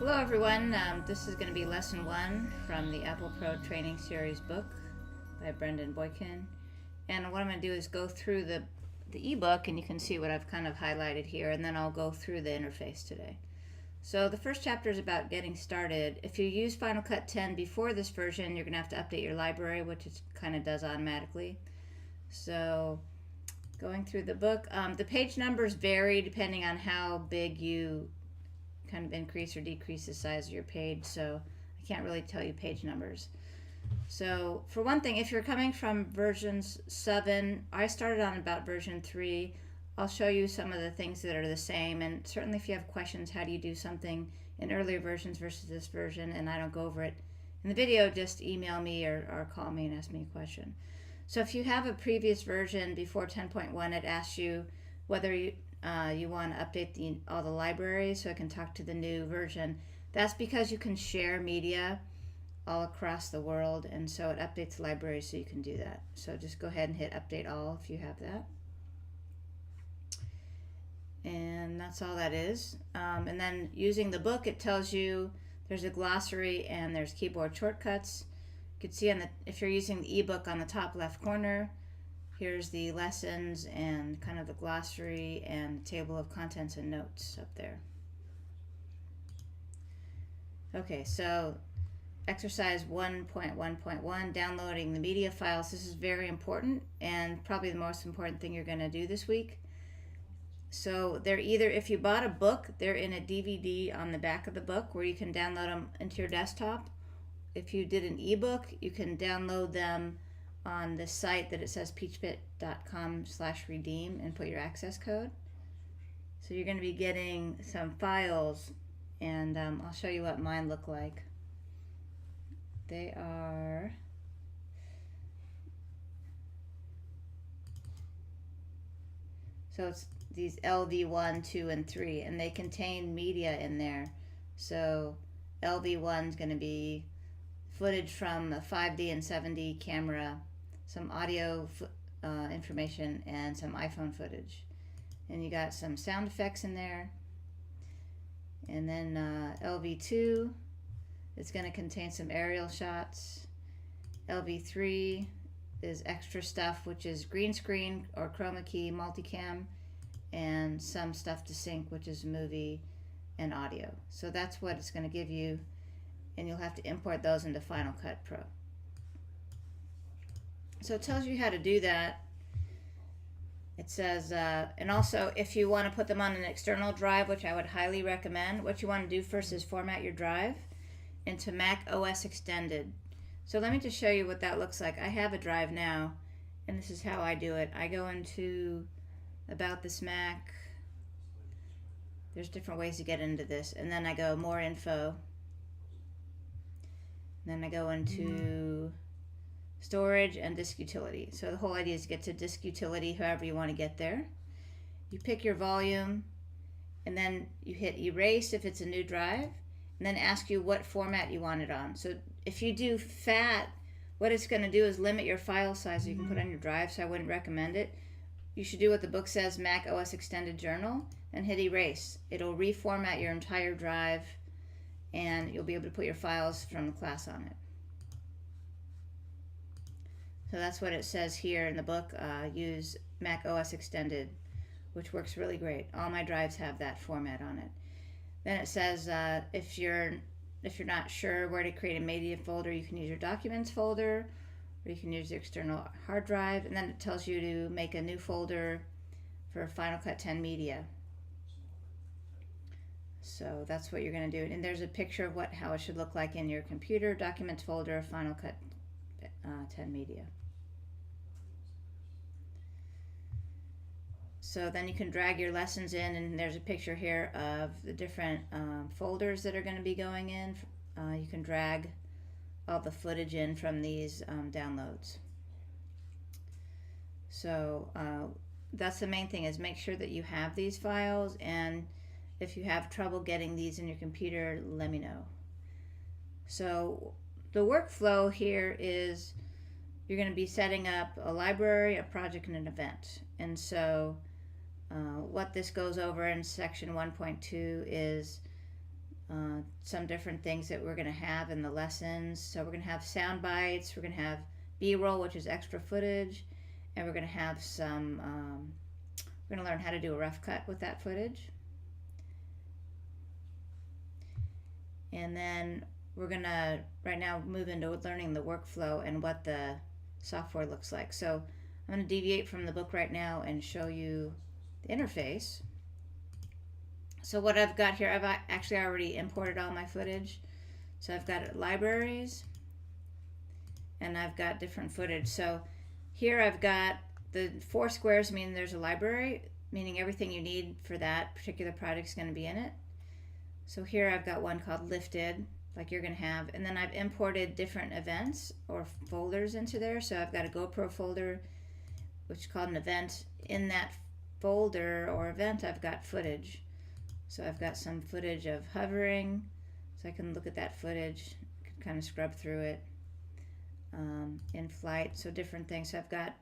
Hello everyone, this is going to be lesson 1 from the Apple Pro Training Series book by Brendan Boykin. And what I'm going to do is go through the ebook, and you can see what I've kind of highlighted here, and then I'll go through the interface today. So the first chapter is about getting started. If you use Final Cut 10 before this version, you're going to have to update your library, which it kind of does automatically. So going through the book, the page numbers vary depending on how big you kind of increase or decrease the size of your page, so I can't really tell you page numbers. So for one thing, if you're coming from versions 7, I started on about version 3. I'll show you some of the things that are the same, and certainly if you have questions, how do you do something in earlier versions versus this version, and I don't go over it in the video, just email me or call me and ask me a question. So if you have a previous version before 10.1, it asks you whether you want to update all the libraries so it can talk to the new version. That's because you can share media all across the world, and so it updates the library so you can do that. So just go ahead and hit update all if you have that. And that's all that is. And then using the book, it tells you there's a glossary and there's keyboard shortcuts. You can see if you're using the ebook on the top left corner, here's the lessons and kind of the glossary and table of contents and notes up there. Okay, so exercise 1.1.1, downloading the media files. This is very important and probably the most important thing you're going to do this week. So they're either, if you bought a book, they're in a DVD on the back of the book where you can download them into your desktop. If you did an ebook, you can download them on the site that it says peachpit.com/redeem and put your access code. So you're going to be getting some files, and I'll show you what mine look like. They are it's these LV1, 2, and 3, and they contain media in there. So LV1 is going to be footage from a 5D and 7D camera, some audio information, and some iPhone footage. And you got some sound effects in there. And then LV2 is going to contain some aerial shots. LV3 is extra stuff, which is green screen or chroma key, multicam, and some stuff to sync, which is movie and audio. So that's what it's going to give you, and you'll have to import those into Final Cut Pro. So it tells you how to do that. It says, and also if you want to put them on an external drive, which I would highly recommend, what you want to do first is format your drive into Mac OS Extended. So let me just show you what that looks like. I have a drive now, and this is how I do it. I go into About This Mac. There's different ways to get into this. And then I go More Info. And then I go into Storage and Disk Utility. So the whole idea is to get to Disk Utility however you want to get there. You pick your volume, and then you hit Erase if it's a new drive, and then ask you what format you want it on. So if you do FAT, what it's going to do is limit your file size you can put on your drive, so I wouldn't recommend it. You should do what the book says, Mac OS Extended Journal, and hit Erase. It'll reformat your entire drive, and you'll be able to put your files from the class on it. So that's what it says here in the book. Use Mac OS Extended, which works really great. All my drives have that format on it. Then it says if you're not sure where to create a media folder, you can use your Documents folder, or you can use the external hard drive, and then it tells you to make a new folder for Final Cut 10 Media. So that's what you're going to do. And there's a picture of how it should look like in your computer, Documents folder, Final Cut 10 Media. So then you can drag your lessons in, and there's a picture here of the different folders that are going to be going in. You can drag all the footage in from these downloads. So that's the main thing, is make sure that you have these files, and if you have trouble getting these in your computer, let me know. So the workflow here is you're going to be setting up a library, a project, and an event. And so what this goes over in section 1.2 is some different things that we're going to have in the lessons. So we're going to have sound bites, we're going to have B-roll, which is extra footage, and we're going to have some, we're going to learn how to do a rough cut with that footage. And then we're going to right now move into learning the workflow and what the software looks like. So I'm going to deviate from the book right now and show you the interface. So what I've got here, I've actually already imported all my footage. So I've got libraries and I've got different footage. So here I've got the 4 squares, meaning there's a library, meaning everything you need for that particular project is going to be in it. So here I've got one called lifted, like you're going to have, and then I've imported different events or folders into there. So I've got a GoPro folder, which is called an event. In that folder or event, I've got footage. So I've got some footage of hovering, so I can look at that footage, kind of scrub through it. In flight, so different things. So I've got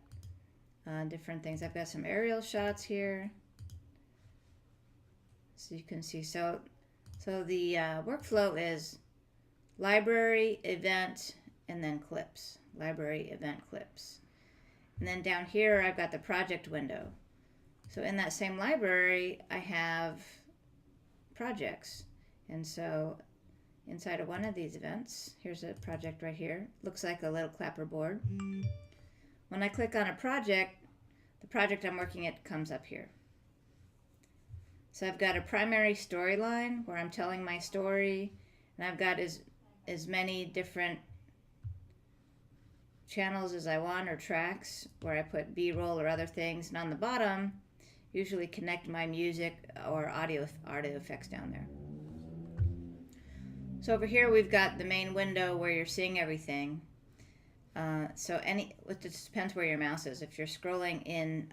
different things. I've got some aerial shots here, so you can see. So the workflow is library, event, and then clips. Library, event, clips. And then down here I've got the project window. So in that same library I have projects, and so inside of one of these events, here's a project right here, looks like a little clapperboard. When I click on a project, the project I'm working at comes up here. So I've got a primary storyline where I'm telling my story, and I've got as many different channels as I want, or tracks, where I put B-roll or other things, and on the bottom usually connect my music or audio effects down there. So over here we've got the main window where you're seeing everything. So it just depends where your mouse is. If you're scrolling in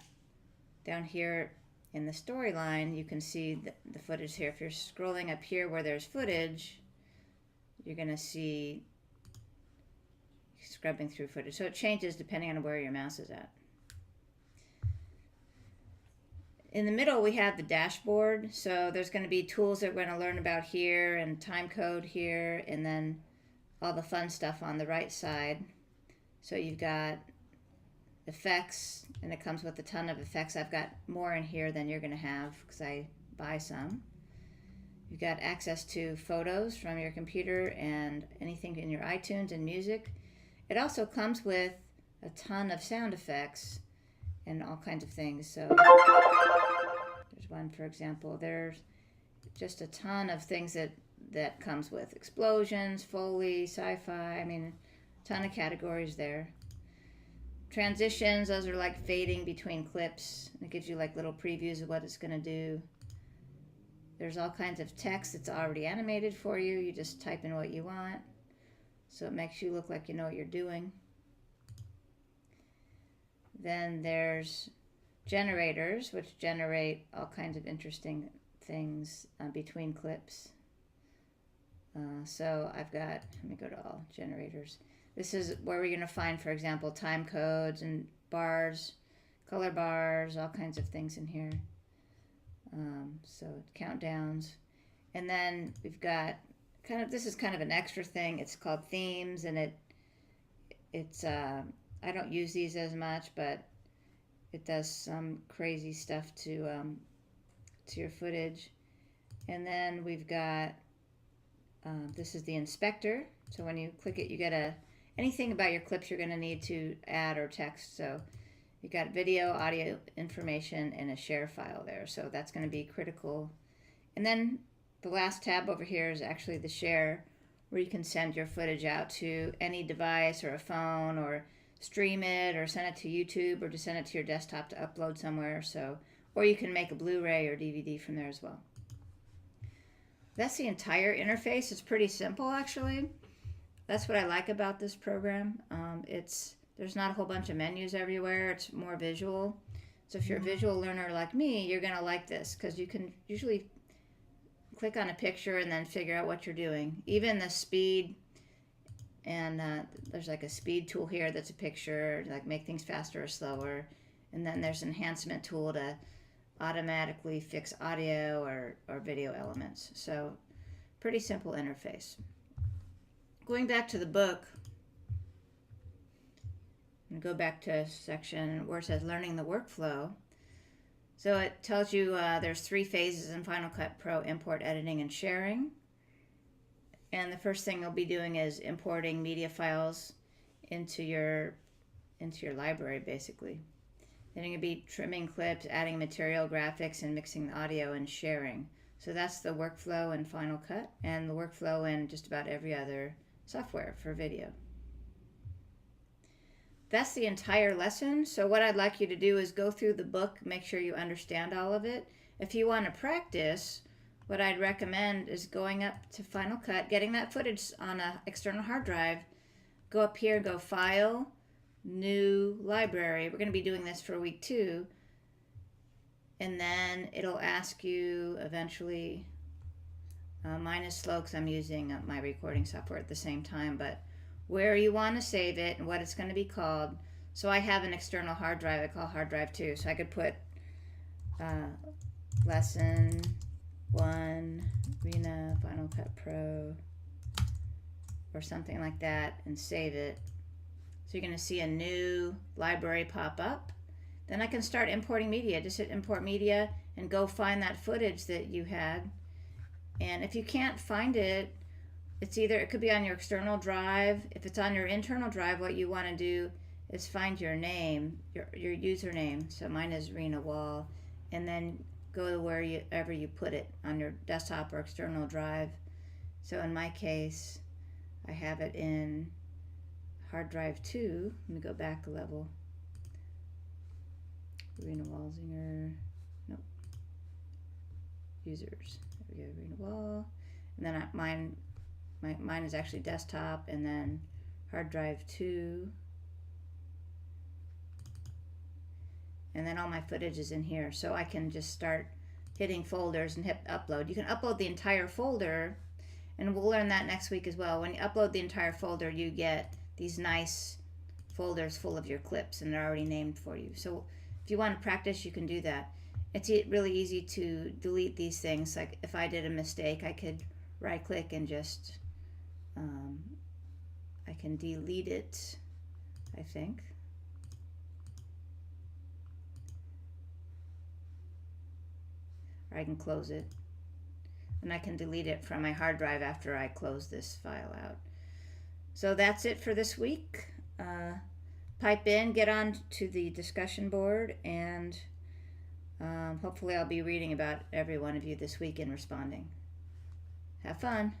down here in the storyline, you can see the footage here. If you're scrolling up here where there's footage, you're going to see scrubbing through footage. So it changes depending on where your mouse is at. In the middle we have the dashboard, so there's going to be tools that we're going to learn about here, and time code here, and then all the fun stuff on the right side. So you've got effects, and it comes with a ton of effects. I've got more in here than you're going to have because I buy some. You've got access to photos from your computer and anything in your iTunes and music. It also comes with a ton of sound effects and all kinds of things. So there's one, for example. There's just a ton of things that comes with explosions, Foley, sci-fi. I mean, a ton of categories there. Transitions, those are like fading between clips. It gives you like little previews of what it's going to do. There's all kinds of text that's already animated for you. You just type in what you want, so it makes you look like you know what you're doing. Then there's generators, which generate all kinds of interesting things between clips. So I've got, let me go to all generators. This is where we're going to find, for example, time codes and bars, color bars, all kinds of things in here. So countdowns. And then we've got this is kind of an extra thing. It's called themes, and it's I don't use these as much, but it does some crazy stuff to your footage. And then we've got this is the inspector. So when you click it, you get anything about your clips you're going to need to add or text. So you've got video, audio information, and a share file there. So that's going to be critical. And then the last tab over here is actually the share, where you can send your footage out to any device or a phone, or stream it, or send it to YouTube, or just send it to your desktop to upload somewhere. So, or you can make a Blu-ray or DVD from there as well. That's the entire interface. It's pretty simple, actually. That's what I like about this program. There's not a whole bunch of menus everywhere. It's more visual. So if you're a visual learner like me, you're going to like this, because you can usually click on a picture and then figure out what you're doing. Even the speed, and there's like a speed tool here that's a picture, like make things faster or slower. And then there's an enhancement tool to automatically fix audio or video elements. So Pretty simple interface. Going back to the book, and go back to a section where it says learning the workflow. So it tells you there's 3 phases in Final Cut Pro: import, editing, and sharing. And the first thing you'll be doing is importing media files into your library, basically. Then you'll be trimming clips, adding material, graphics, and mixing the audio and sharing. So that's the workflow in Final Cut, and the workflow in just about every other software for video. That's the entire lesson. So what I'd like you to do is go through the book, make sure you understand all of it. If you want to practice, what I'd recommend is going up to Final Cut, getting that footage on an external hard drive, go up here, go File, New Library. We're going to be doing this for week 2. And then it'll ask you eventually, mine is slow because I'm using my recording software at the same time, but where you want to save it and what it's going to be called. So I have an external hard drive I call hard drive 2. So I could put lesson 1 Rena Final Cut Pro or something like that and save it. So you're going to see a new library pop up. Then I can start importing media. Just hit import media and go find that footage that you had. And if you can't find it, it could be on your external drive. If it's on your internal drive, what you want to do is find your name, your username. So mine is Rena Wall, and then go to wherever you put it on your desktop or external drive. So in my case, I have it in hard drive 2. Let me go back a level. Rena Walzinger, nope. Users. There we go, Rena Wall, and then mine is actually desktop, and then hard drive 2, and then all my footage is in here. So I can just start hitting folders and hit upload. You can upload the entire folder, and we'll learn that next week as well. When you upload the entire folder, you get these nice folders full of your clips, and they're already named for you. So if you want to practice, you can do that. It's really easy to delete these things. Like if I did a mistake, I could right click and just I can delete it, I think. Or I can close it. And I can delete it from my hard drive after I close this file out. So that's it for this week. Pipe in, get on to the discussion board, and hopefully I'll be reading about every one of you this week and responding. Have fun.